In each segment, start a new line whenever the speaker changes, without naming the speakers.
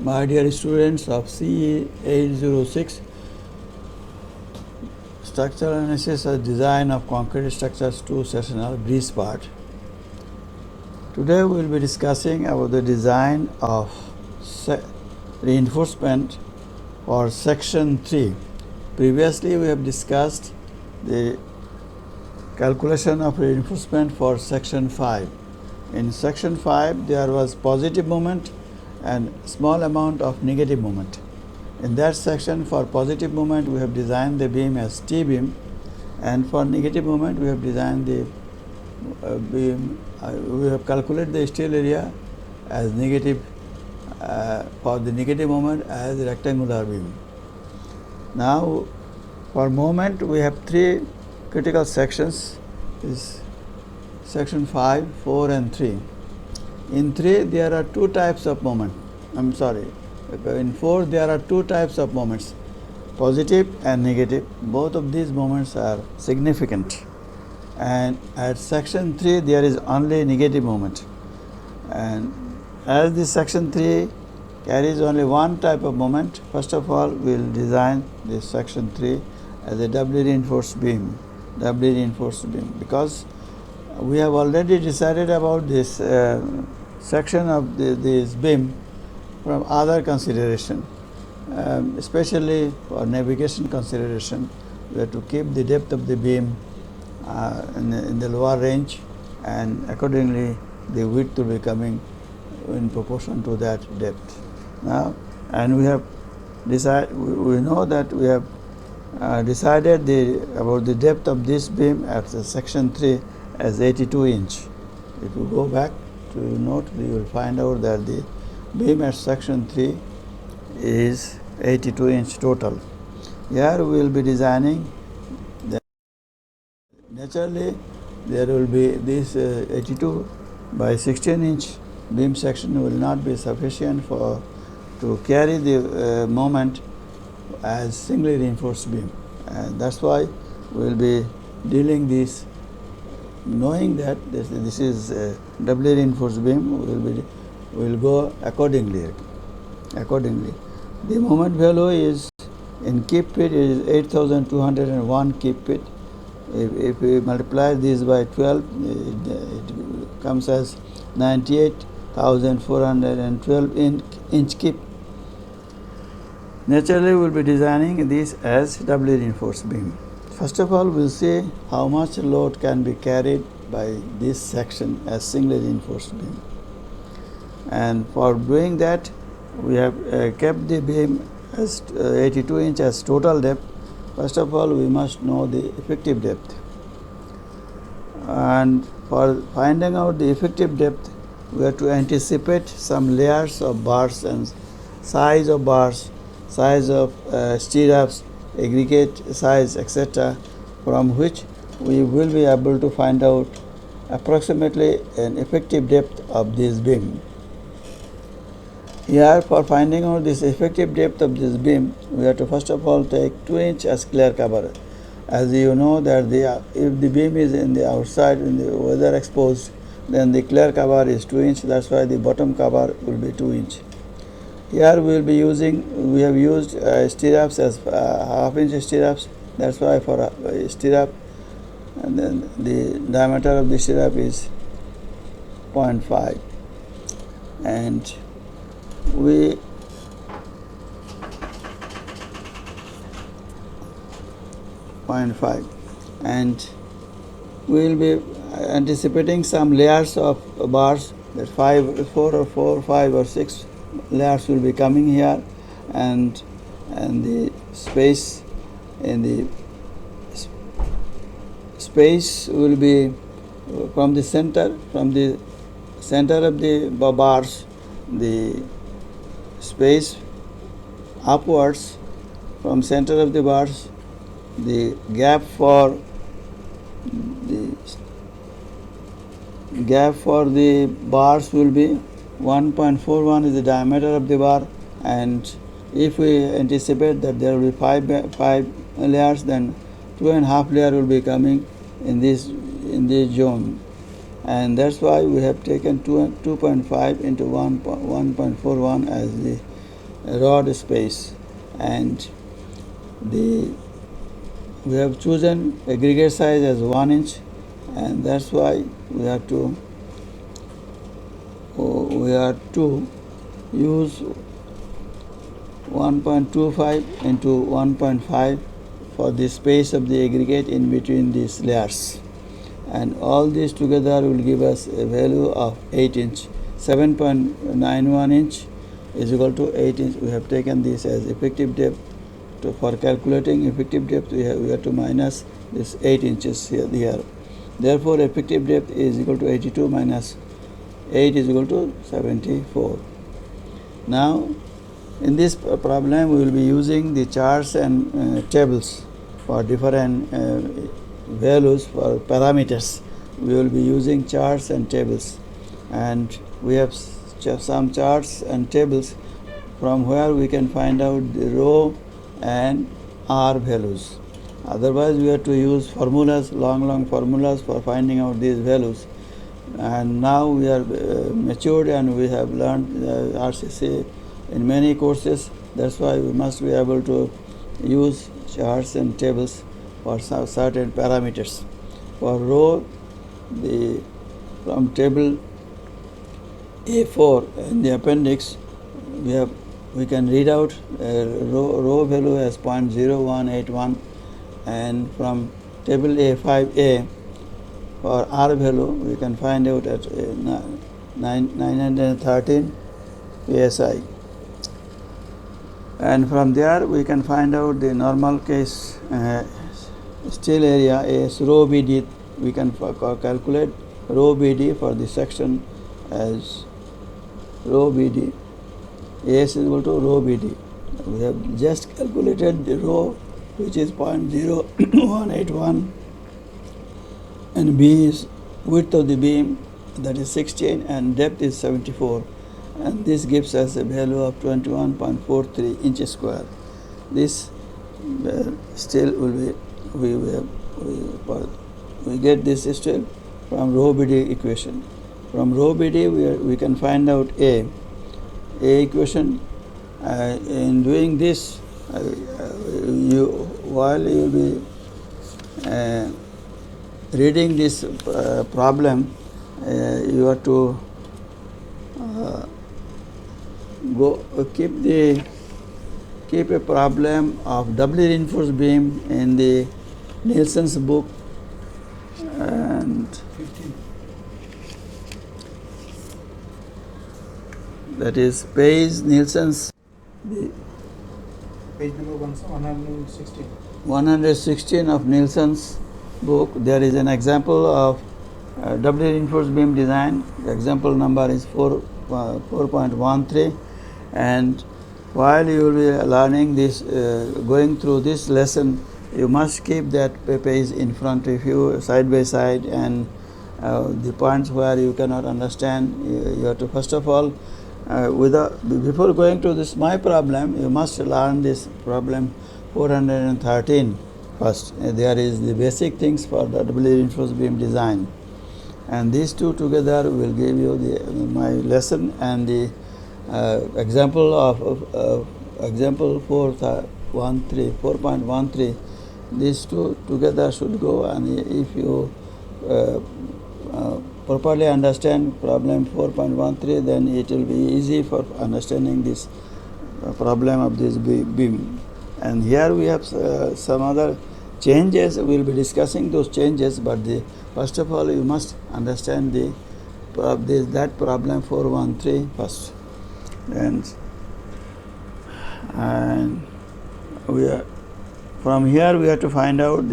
My dear students of CE 806, Structural Analysis and Design of Concrete Structures 2 Sessional Breeze Part. Today we will be discussing about the design of reinforcement for Section 3. Previously we have discussed the calculation of reinforcement for Section 5. In Section 5 there was positive moment and small amount of negative moment. In that section, for positive moment we have designed the beam as T-beam, and for negative moment we have designed the beam, we have calculated the steel area as negative, for the negative moment as rectangular beam. Now for moment we have three critical sections, is section 5, 4 and 3. In 3 there are two types of moment. In 4 there are two types of moments, positive and negative. Both of these moments are significant. And at section 3 there is only negative moment. And as this section 3 carries only one type of moment, first of all we will design this section 3 as a doubly reinforced beam. Doubly reinforced beam, because we have already decided about this section of this beam from other consideration, especially for navigation consideration. We have to keep the depth of the beam in the lower range, and accordingly the width will be coming in proportion to that depth. Now, and we have decided, we know that we have decided about the depth of this beam at the section 3 as 82 inch. If you go back to note, you will find out that the beam at section 3 is 82 inch total. Here we will be designing naturally there will be this 82 by 16 inch beam section will not be sufficient to carry the moment as singly reinforced beam, and that's why we will be dealing this, knowing that this is a doubly reinforced beam. We will go accordingly. The moment value is in kip feet is 8,201 kip feet. If we multiply this by 12, it comes as 98,412 inch kip. Naturally, we will be designing this as doubly reinforced beam. First of all, we will see how much load can be carried by this section as singly reinforced beam. And for doing that, we have kept the beam as 82 inch as total depth. First of all, we must know the effective depth. And for finding out the effective depth, we have to anticipate some layers of bars and size of bars, size of stirrups, aggregate size, etc., from which we will be able to find out approximately an effective depth of this beam. Here, for finding out this effective depth of this beam, we have to first of all take 2 inch as clear cover. As you know that if the beam is in the outside, in the weather exposed, then the clear cover is 2 inch. That's why the bottom cover will be 2 inch. Here we have used stirrups as half inch stirrups. That's why for a stirrup, and then the diameter of the stirrup is 0.5, and we will be anticipating some layers of bars, that 4, 5 or 6 layers will be coming here, and the space will be from the center of the bars, the space upwards from center of the bars, the gap for the bars will be 1.41 is the diameter of the bar, and if we anticipate that there will be 5 layers, then 2.5 layer will be coming in this zone. and that's why we have taken 2.5 into 1.41 as the rod space, and we have chosen aggregate size as 1 inch, and that's why we have to use 1.25 into 1.5 for the space of the aggregate in between these layers, and all these together will give us a value of 8 inch. 7.91 inch is equal to 8 inch. We have taken this as effective depth. For calculating effective depth, we have to minus this 8 inches here. Therefore, effective depth is equal to 82 minus 8 is equal to 74. Now, in this problem, we will be using the charts and tables for different values for parameters. We will be using charts and tables, and we have some charts and tables from where we can find out the rho and R values. Otherwise, we have to use formulas, long formulas for finding out these values. And now we are matured and we have learned RCC in many courses. That's why we must be able to use charts and tables for certain parameters. For rho, from table A4 in the appendix, we can read out rho value as 0.0181, and from table A5A for R value we can find out at 913 psi, and from there we can find out the normal case steel area as rho BD. We can calculate rho BD for the section as rho BD. AS is equal to rho BD. We have just calculated the rho, which is 0.0181, and B is width of the beam, that is 16, and depth is 74, and this gives us a value of 21.43 inches square. This still will be we get this still from rho BD equation. From rho BD we can find out A equation. In doing this, while you will be reading this problem, you have to keep a problem of doubly reinforced beam in the Nielsen's book, and
15.
That is Page Nielsen's
Page number 116.
116 of Nielsen's book. There is an example of doubly reinforced beam design. The example number is 4.13, and while you will be learning this, going through this lesson, you must keep that page in front of you side by side, and the points where you cannot understand, you have to first of all, before going to this my problem, you must learn this problem 413 first. There is the basic things for the doubly reinforced beam design, and these two together will give you my lesson and the example of example 4.13. These two together should go, and if you properly understand problem 4.13, then it will be easy for understanding this problem of this beam. And here we have some other changes. We will be discussing those changes, but first of all you must understand that problem 413 first, and from here we have to find out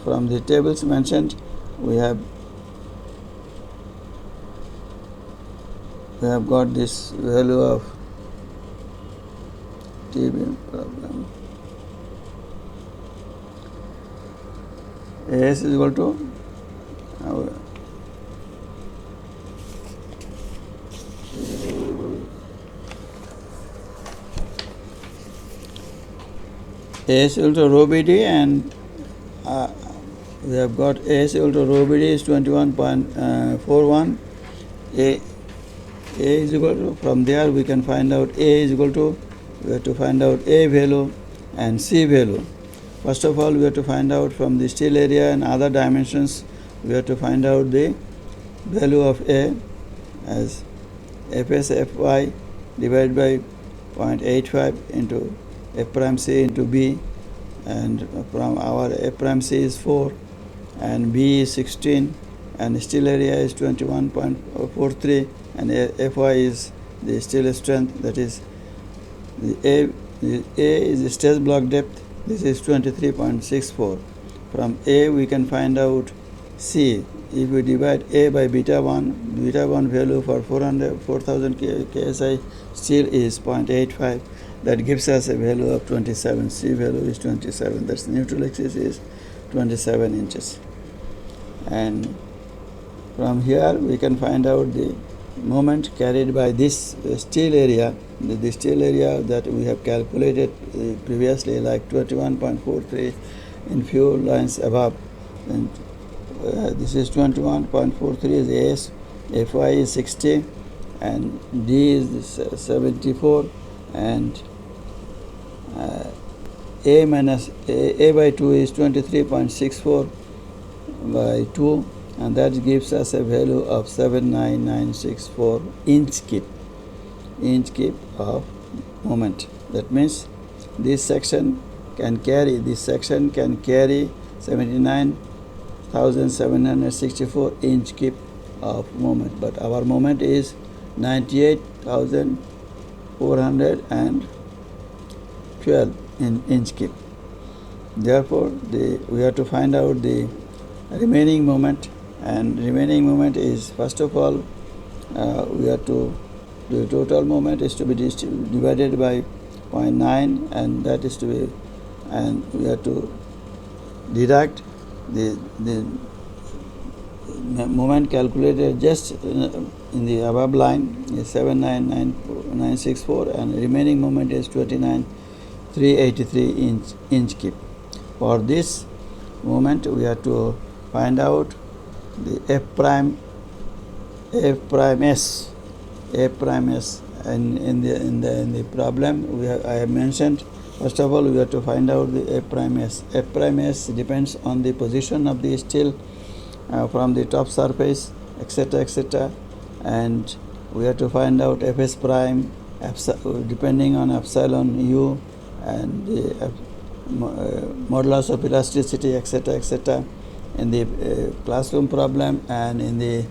from the tables mentioned, we have got this value of T-beam problem. AS is equal to AS equal to rho BD, and we have got AS equal to rho BD is 21.41. A is equal to, from there we can find out A is equal to, we have to find out A value and C value. First of all, we have to find out from the steel area and other dimensions, we have to find out the value of A as Fs Fy divided by 0.85 into F prime C into B, and from our F prime C is 4 and B is 16 and steel area is 21.43 and Fy is the steel strength, that is the A is the stress block depth, this is 23.64. From A we can find out C. If we divide A by beta 1 value for 4000 KSI steel is 0.85. That gives us a value of 27. C value is 27. That's neutral axis is 27 inches. And from here we can find out the moment carried by this steel area. The steel area that we have calculated previously, like 21.43 in few lines above. And this is 21.43 is AS, Fy is 60 and D is 74 and A minus A by 2 is 23.64 by 2, and that gives us a value of 79964 inch kip of moment. That means this section can carry 79,764 inch kip of moment, but our moment is 98,412 in inch kip. Therefore, we have to find out the remaining moment, and remaining moment is, first of all, we have to, the total moment is to be divided by 0.9, and that is to be, and we have to deduct the moment calculated just in the above line is 799,964, and remaining moment is 29,383 inch kip. For this moment we have to find out the F prime S, and in the problem I have mentioned. First of all, we have to find out the F prime S. F prime S depends on the position of the steel from the top surface, etc., and we have to find out Fs prime depending on epsilon u and the modulus of elasticity, etc. in the classroom problem, and in the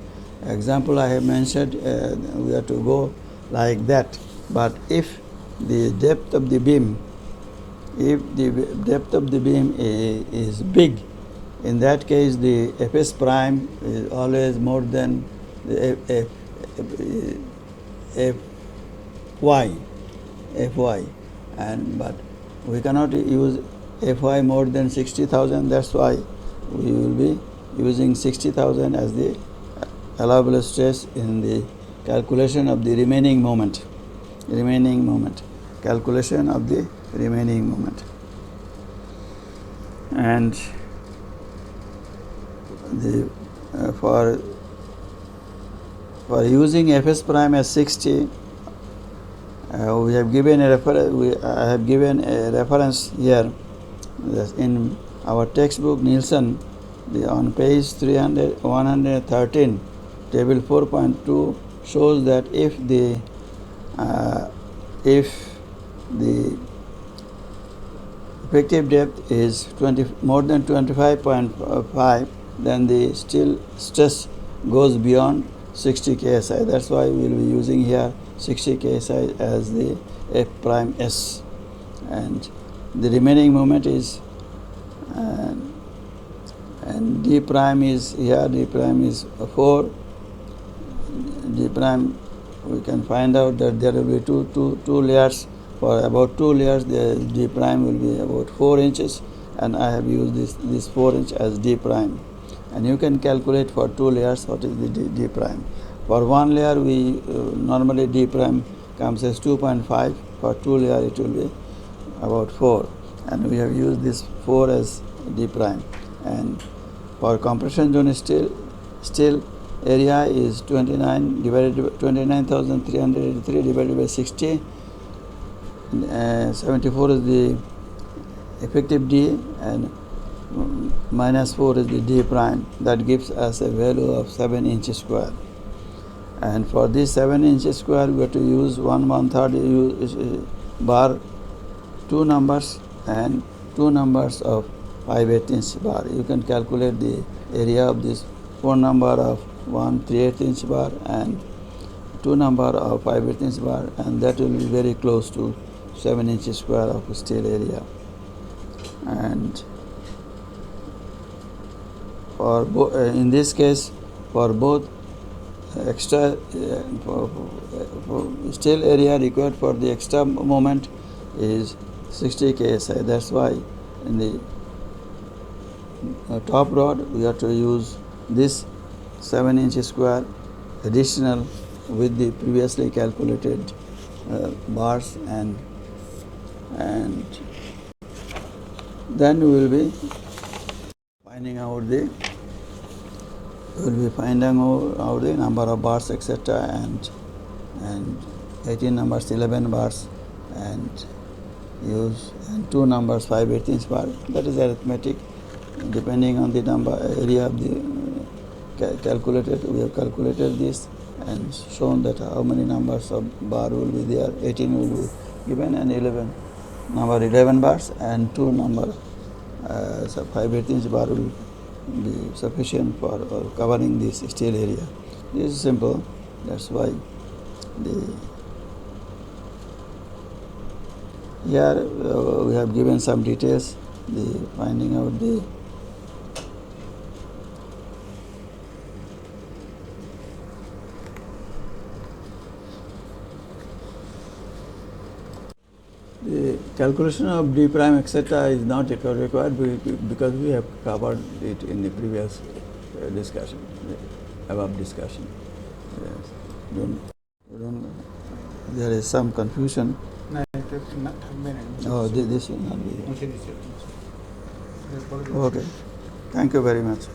example I have mentioned, we have to go like that. But if the depth of the beam, is big, in that case the Fs prime is always more than the Fy, and but we cannot use Fy more than 60,000. That's why we will be using 60,000 as the allowable stress in the calculation of the remaining moment. Calculation of the remaining moment. And the for using Fs prime as 60, we have given a reference. I have given a reference here in our textbook Nielsen, on page 113, table 4.2 shows that if the effective depth is more than 25.5, then the steel stress goes beyond 60 KSI. That's why we will be using here 60 KSI as the F prime S, and the remaining moment is and D prime is here. D prime is 4. D prime, we can find out that there will be two layers. For about 2 layers, the D prime will be about 4 inches, and I have used this 4 inch as D prime. And you can calculate for 2 layers what is the D prime. For 1 layer, we normally D prime comes as 2.5. For 2 layer, it will be about 4. and we have used this 4 as d prime. And for compression zone still area is 29,383 divided by 60. 74 is the effective d, and minus 4 is the d prime. That gives us a value of 7 inches square. And for this 7 inches square, we have to use 1/3 bar, 2 numbers, and 2 numbers of 5/8 bar. You can calculate the area of this 4 number of 1/3 bar and 2 number of 5/8 bar, and that will be very close to 7 inches square of steel area. And for in this case, for both extra for steel area required for the extra moment is 60 kSI. That's why in the top rod we have to use this 7 inches square additional with the previously calculated bars, and then we will be finding out the number of bars, etc., and 18 numbers 11 bars, and use and 2 numbers 5/18 bar. That is arithmetic. Depending on the number area of the calculated, we have calculated this and shown that how many numbers of bar will be there. 18 will be given, and 11 bars, and 2 number 5/18 bar will be sufficient for covering this steel area. This is simple. That's why here we have given some details, the finding out the calculation of d prime, etc., is not required because we have covered it in the previous discussion, the above discussion. Yes. There is some confusion.
No, it will not have been.
Oh, this will not be.
Okay, this is-
Okay. Thank you very much.